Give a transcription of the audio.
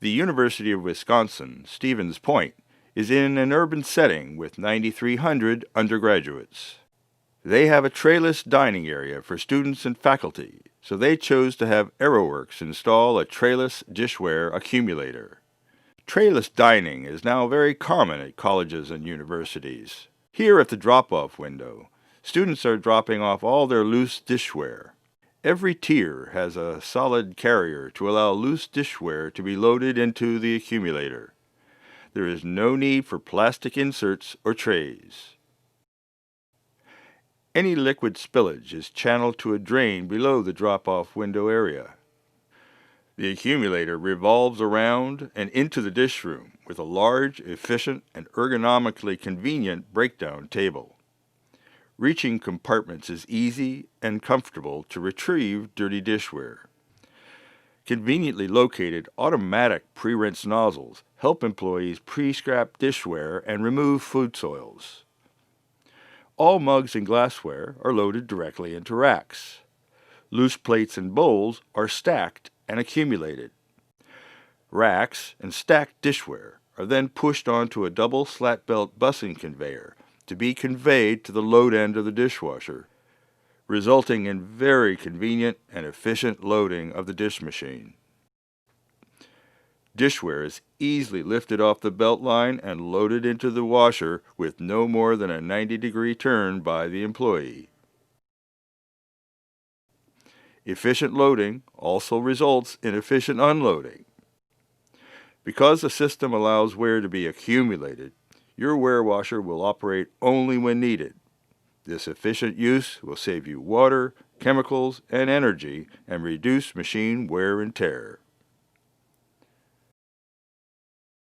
The University of Wisconsin, Stevens Point, is in an urban setting with 9,300 undergraduates. They have a trayless dining area for students and faculty, so they chose to have Aerowerks install a trayless dishware accumulator. Trayless dining is now very common at colleges and universities. Here at the drop-off window, students are dropping off all their loose dishware. Every tier has a solid carrier to allow loose dishware to be loaded into the accumulator. There is no need for plastic inserts or trays. Any liquid spillage is channeled to a drain below the drop-off window area. The accumulator revolves around and into the dishroom with a large, efficient, and ergonomically convenient breakdown table. Reaching compartments is easy and comfortable to retrieve dirty dishware. Conveniently located automatic pre-rinse nozzles help employees pre-scrap dishware and remove food soils. All mugs and glassware are loaded directly into racks. Loose plates and bowls are stacked and accumulated. Racks and stacked dishware are then pushed onto a double slat belt bussing conveyor to be conveyed to the load end of the dishwasher, resulting in very convenient and efficient loading of the dish machine. Dishware is easily lifted off the belt line and loaded into the washer with no more than a 90-degree turn by the employee. Efficient loading also results in efficient unloading. Because the system allows ware to be accumulated, your ware washer will operate only when needed. This efficient use will save you water, chemicals, and energy and reduce machine wear and tear.